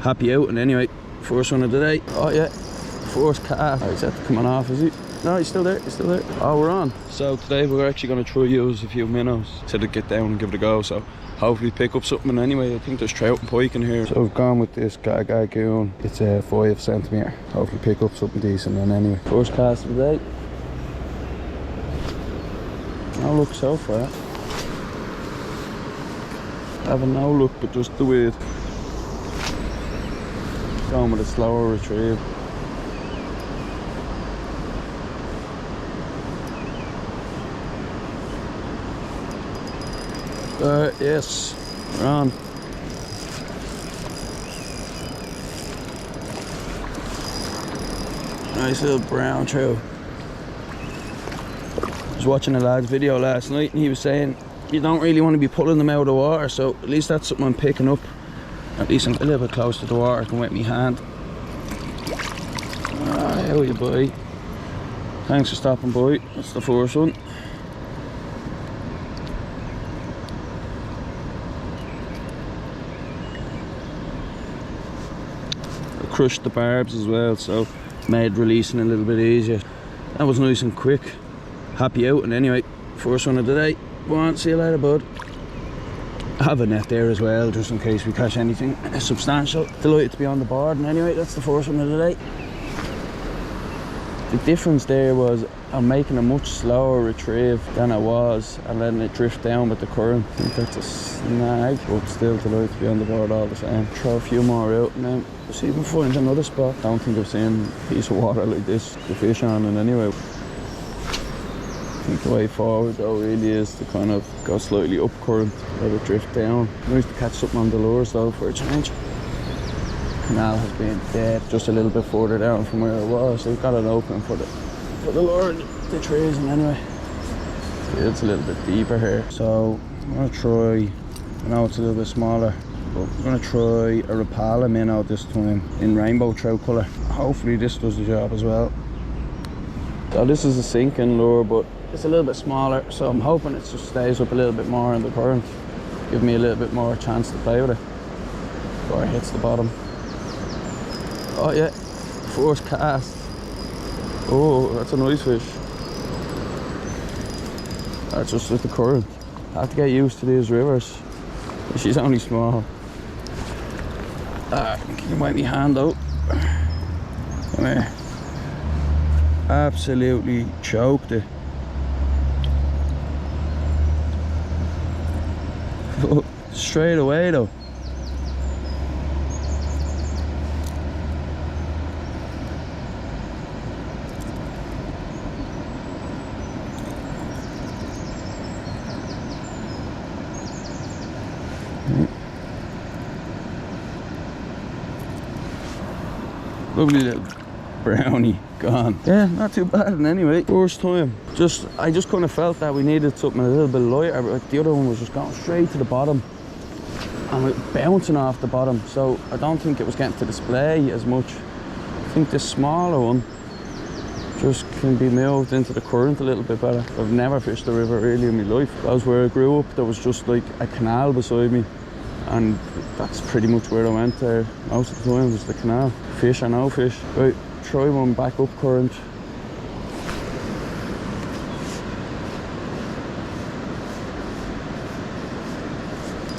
Happy outing anyway. First one of the day. Oh yeah, first cast. Oh, he's had to come on off, is he? No, he's still there, he's still there. Oh, we're on. So today we're actually going to try use a few minnows. Said to get down and give it a go, so hopefully pick up something anyway. I think there's trout and pike in here. So I've gone with this goon. It's a 5 centimetre. Hopefully pick up something decent then anyway. First cast of the day. No look so far. Having no luck, but just the weird. Going with a slower retrieve. Yes, we're on. Nice little brown trout. I was watching a lad's video last night and he was saying you don't really want to be pulling them out of the water, so at least that's something I'm picking up. At least I'm a little bit close to the water, I can wet my hand. Ah, how are you, boy? Thanks for stopping by. That's the first one. I crushed the barbs as well, so made releasing a little bit easier. That was nice and quick. Happy outing anyway. First one of the day. Go on, see you later, bud. I have a net there as well, just in case we catch anything substantial. Delighted to be on the board, and anyway, that's the first one of the day. The difference there was I'm making a much slower retrieve than I was and letting it drift down with the current. I think that's a snag, but still delighted to be on the board all the same. Throw a few more out and then see if we find another spot. I don't think I've seen a piece of water like this to fish on, and anyway. I think the way forward though really is to kind of go slightly up current, let it drift down. Nice to catch something on the lures though for a change. Canal has been dead just a little bit further down from where it was. They've got it open for the lure, the trees, and anyway. It's a little bit deeper here. So I'm gonna try, I know it's a little bit smaller, but I'm gonna try a Rapala minnow this time in rainbow trout colour. Hopefully this does the job as well. So this is a sinking lure, but it's a little bit smaller, so I'm hoping it just stays up a little bit more in the current. Give me a little bit more chance to play with it before it hits the bottom. Oh yeah, first cast. Oh, that's a nice fish. That's just with the current. I have to get used to these rivers. She's only small. Can you wipe my hand out? Come here. Absolutely choked it. Straight away though. Lovely little brownie gone. Yeah, not too bad in anyway. First time. I just kind of felt that we needed something a little bit lighter, but like the other one was just going straight to the bottom and bouncing off the bottom, so I don't think it was getting to display as much. I think this smaller one just can be moved into the current a little bit better. I've never fished the river really in my life. That was where I grew up. There was just like a canal beside me, and that's pretty much where I went there most of the time, was the canal. Fish or no fish. Right, try one back up current.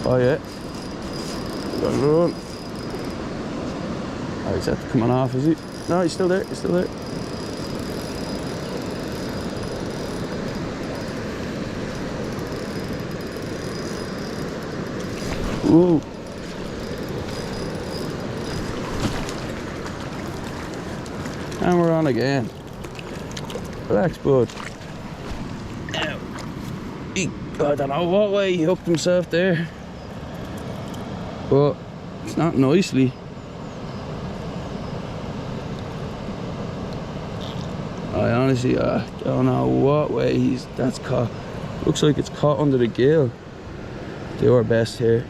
Oh yeah. Good. Oh, he's had to come on off, is he? No, he's still there, he's still there. Ooh. And we're on again. Relax, bud. I don't know what way he hooked himself there, but it's not nicely. I honestly don't know what way that's caught. Looks like it's caught under the gill. Do our best here.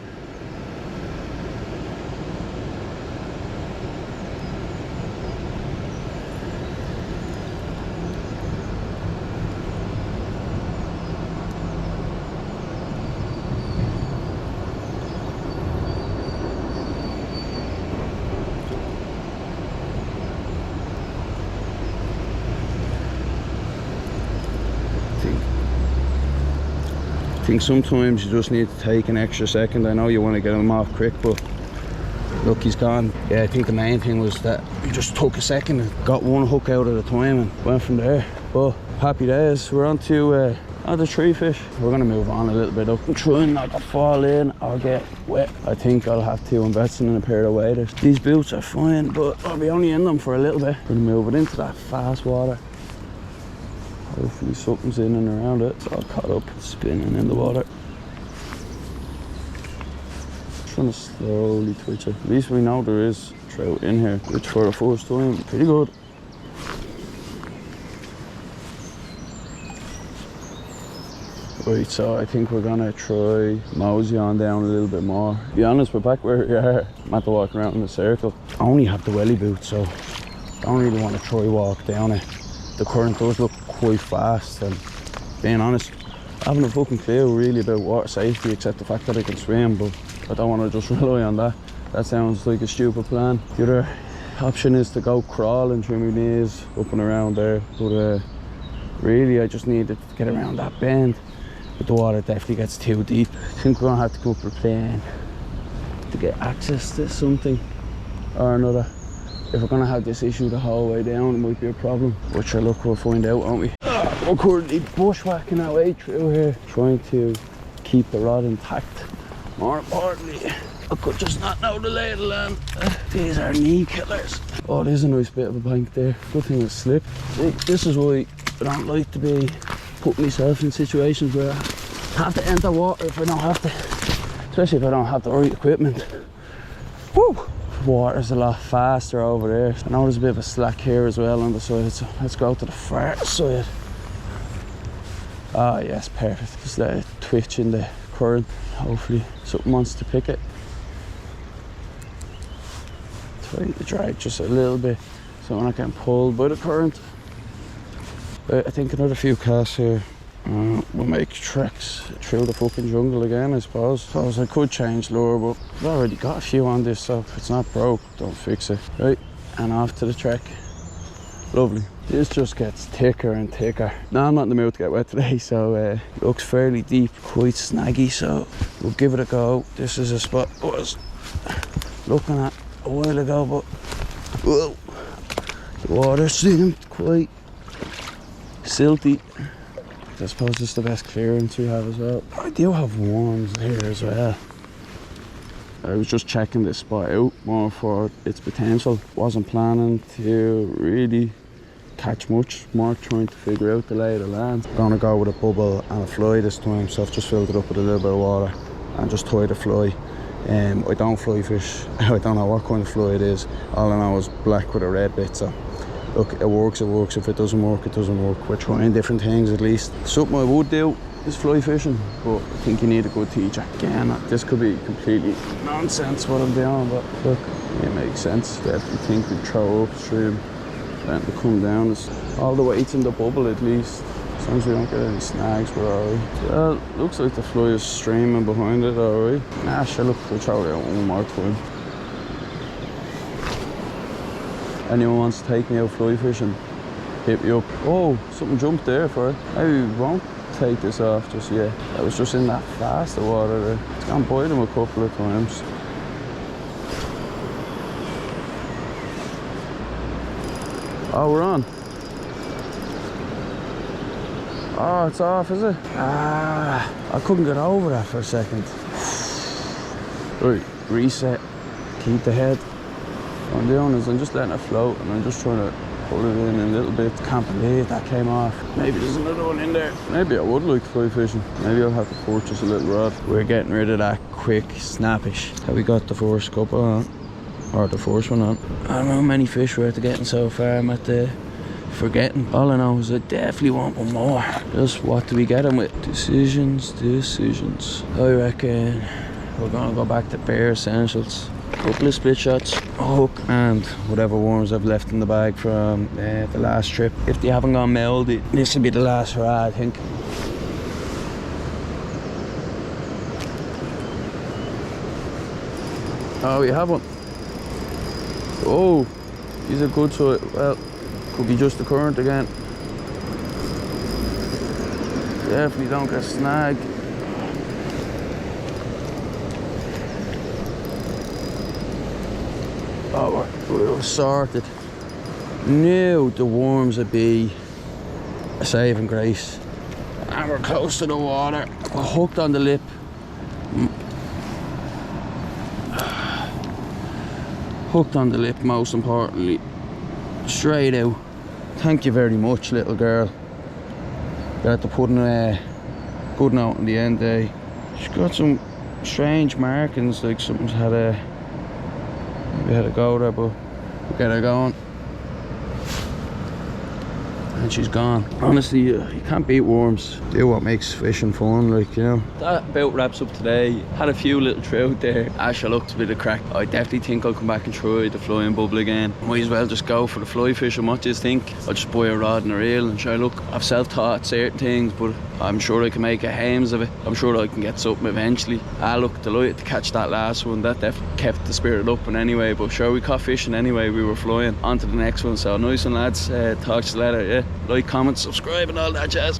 think sometimes you just need to take an extra second. I know you want to get him off quick, but look, he's gone. Yeah, I think the main thing was that you just took a second and got one hook out at a time and went from there. But happy days. We're on to the tree fish. We're going to move on a little bit up. I'm trying not to fall in or get wet. I think I'll have to invest in a pair of waders. These boots are fine, but I'll be only in them for a little bit. We're going to move it into that fast water. Hopefully something's in and around it. It's all caught up, spinning in the water. Trying to slowly twitch it. At least we know there is trout in here, which for the first time, pretty good. Right, so I think we're gonna try mosey on down a little bit more. To be honest, we're back where we are. I'm at to walk around in a circle. I only have the welly boot, so I don't really want to try walk down it. The current does look quite fast, and being honest, I haven't a fucking clue really about water safety except the fact that I can swim, but I don't want to just rely on that. That sounds like a stupid plan. The other option is to go crawling through my knees up and around there, but really I just needed to get around that bend. But the water definitely gets too deep. I think we're gonna have to come up with a plan to get access to something or another. If we're gonna have this issue the whole way down, it might be a problem. But sure, look, we'll find out, won't we? We're currently bushwhacking our way through here, trying to keep the rod intact. More importantly, I could just not know the lay of the land. These are knee killers. Oh, there's a nice bit of a bank there. Good thing it's slip. See, this is why I don't like to be putting myself in situations where I have to enter water if I don't have to. Especially if I don't have the right equipment. Woo! Water's a lot faster over there. I know there's a bit of a slack here as well on the side, so let's go to the far side. Ah, yes, perfect. Just let it twitch in the current. Hopefully something wants to pick it. Try to drag just a little bit so I'm not getting pulled by the current. But I think another few casts here. We'll make treks through the fucking jungle again, I suppose. I could change lure, but I've already got a few on this, so if it's not broke, don't fix it. Right, and off to the trek. Lovely. This just gets thicker and thicker. Now I'm not in the mood to get wet today, so it looks fairly deep, quite snaggy, so we'll give it a go. This is a spot I was looking at a while ago, but whoa, the water seemed quite silty. I suppose it's the best clearance we have as well. I do have worms here as well. I was just checking this spot out more for its potential. Wasn't planning to really catch much, more trying to figure out the lay of the land. I'm gonna go with a bubble and a fly this time, so I've just filled it up with a little bit of water and just tied a fly. I don't fly fish. I don't know what kind of fly it is. All I know is black with a red bit, so look, it works, it works. If it doesn't work, it doesn't work. We're trying different things at least. Something I would do is fly fishing, but I think you need a good teacher. Again, this could be completely nonsense what I'm doing, but look, it makes sense. Definitely think we'd throw upstream, then to come down. It's all the weight's in the bubble at least. As long as we don't get any snags, we're alright. Well, looks like the fly is streaming behind it, alright. Nah, sure, look, we'll throw it out one more time. Anyone wants to take me out fly fishing, hit me up. Oh, something jumped there for it. I won't take this off just yet. I was just in that faster water there. It's gone by them a couple of times. Oh, we're on. Oh, it's off, is it? Ah, I couldn't get over that for a second. Right, reset, keep the head. What I'm doing is I'm just letting it float and I'm just trying to pull it in a little bit. Can't believe that came off. Maybe there's another one in there. Maybe I would like fly fishing. Maybe I'll have to purchase a little rod. We're getting rid of that quick snappish that we got the first couple on, or the first one on. I don't know how many fish we're getting so far. I'm at the forgetting. All I know is I definitely want one more. Just what do we get them with? Decisions. I reckon we're gonna go back to bare essentials. Couple of split shots, a hook, and whatever worms I've left in the bag from the last trip. If they haven't gone mouldy, this will be the last hurrah, I think. Oh, we have one. Oh, he's a good size. Well, could be just the current again. Definitely don't get snagged. Oh, we were sorted. Knew the worms would be a saving grace. And we're close to the water. We're hooked on the lip. Hooked on the lip, most importantly. Straight out. Thank you very much, little girl. Got to put in a good note in the end there. She's got some strange markings, like something's had a go there, but we'll get her going. And she's gone. Honestly, you can't beat worms. Do what makes fishing fun, like, you know. That about wraps up today. Had a few little trout there. Asher looked a bit of crack. I definitely think I'll come back and try the flying bubble again. Might as well just go for the fly fishing. What do you think? I'll just buy a rod and a reel and try. Look, I've self-taught certain things, but I'm sure I can make a hames of it. I'm sure I can get something eventually. Look, delighted to catch that last one. That definitely kept the spirit up. And anyway, but sure, we caught fishing anyway. We were flying. On to the next one. So nice one, lads. Talk to you later, yeah. Like, comment, subscribe and all that jazz.